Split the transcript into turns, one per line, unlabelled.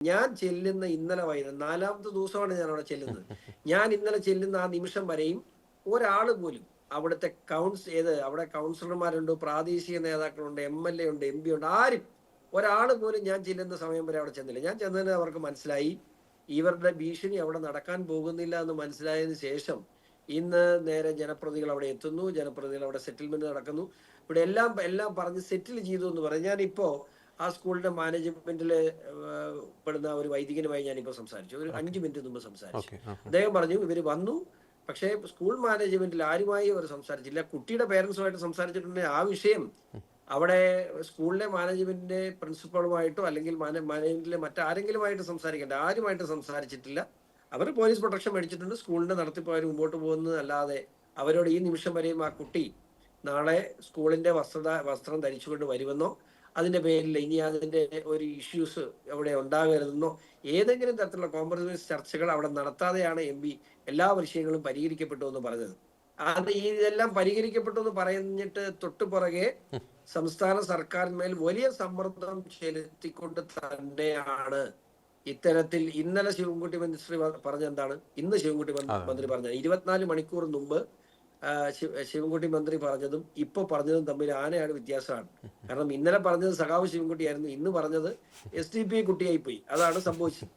ഞാൻ ചെല്ലുന്ന ഇന്നലെ വൈകുന്നേരം 4-ാമത്തെ ദിവസമാണ് ഞാൻ അവിടെ ചെല്ലുന്നത്. ഞാൻ ഇന്നലെ ചെല്ലുന്ന ആ നിമിഷം വരെയും ഒരാള് പോലും അവിടുത്തെ അവിടെ കൗൺസിലർമാരുണ്ട്, പ്രാദേശിക നേതാക്കളുണ്ട്, MLA ഉണ്ട്, MP ഉണ്ട്, ആരും ഒരാള് പോലും ഞാൻ ചെല്ലുന്ന സമയം വരെ അവിടെ ചെന്നില്ല. ഞാൻ ചെന്നതിന് അവർക്ക് മനസ്സിലായി ഇവരുടെ ഭീഷണി അവിടെ നടക്കാൻ പോകുന്നില്ല എന്ന് മനസ്സിലായതിനു ശേഷം ഇന്ന് നേരെ ജനപ്രതികൾ അവിടെ എത്തുന്നു, ജനപ്രതികൾ അവിടെ സെറ്റിൽമെന്റ് നടക്കുന്നു. ഇവിടെ എല്ലാം എല്ലാം പറഞ്ഞ് സെറ്റിൽ ചെയ്തു എന്ന് പറയും. ഞാനിപ്പോ ആ സ്കൂളിന്റെ മാനേജ്മെന്റിൽ പെടുന്ന ഒരു വൈദികനുമായി ഞാനിപ്പോൾ സംസാരിച്ചു. ഒരു 5 മിനിറ്റ് മുമ്പ് സംസാരിച്ചു. അദ്ദേഹം പറഞ്ഞു ഇവർ വന്നു, പക്ഷേ സ്കൂൾ മാനേജ്മെന്റിൽ ആരുമായി അവർ സംസാരിച്ചില്ല. കുട്ടിയുടെ പേരൻസുമായിട്ട് സംസാരിച്ചിട്ടുണ്ടെങ്കിൽ ആ വിഷയം അവിടെ സ്കൂളിലെ മാനേജ്മെന്റിന്റെ പ്രിൻസിപ്പളുമായിട്ടോ അല്ലെങ്കിൽ മാനേജ്മെന്റിലെ മറ്റാരെങ്കിലുമായിട്ട് സംസാരിക്കേണ്ട, ആരുമായിട്ട് സംസാരിച്ചിട്ടില്ല. അവർ പോലീസ് പ്രൊട്ടക്ഷൻ മേടിച്ചിട്ടുണ്ട്. സ്കൂളിന്റെ നടത്തിപ്പ് അവർ മുമ്പോട്ട് പോകുന്നത് അല്ലാതെ അവരോട് ഈ നിമിഷം വരെയും ആ കുട്ടി നാളെ സ്കൂളിന്റെ വസ്ത്രം ധരിച്ചുകൊണ്ട് വരുമെന്നോ അതിന്റെ പേരിൽ ഇനി അതിന്റെ ഒരു ഇഷ്യൂസ് അവിടെ ഉണ്ടാകരുതെന്നോ ഏതെങ്കിലും തരത്തിലുള്ള കോംപ്രമൈസ് ചർച്ചകൾ അവിടെ നടത്താതെയാണ് MP എല്ലാ വിഷയങ്ങളും പരിഹരിക്കപ്പെട്ടു എന്ന് പറഞ്ഞത്. ഇതെല്ലാം പരിഹരിക്കപ്പെട്ടു എന്ന് പറഞ്ഞിട്ട് തൊട്ടുപുറകെ സംസ്ഥാന സർക്കാരിന്മേൽ വലിയ സമ്മർദ്ദം ചെലുത്തിക്കൊണ്ട് തന്നെയാണ് ഇത്തരത്തിൽ ഇന്നലെ ശിവൻകുട്ടി മന്ത്രി പറഞ്ഞെന്താണ്, ഇന്ന് ശിവൻകുട്ടി മന്ത്രി പറഞ്ഞത് 24 മണിക്കൂർ മുമ്പ് ശിവൻകുട്ടി മന്ത്രി പറഞ്ഞതും ഇപ്പൊ പറഞ്ഞതും തമ്മിൽ ആനയാണ് വ്യത്യാസമാണ്. കാരണം ഇന്നലെ പറഞ്ഞത് സഖാവ് ശിവൻകുട്ടിയായിരുന്നു, ഇന്ന് പറഞ്ഞത് SDP കുട്ടിയായി പോയി. അതാണ് സംഭവിച്ചത്.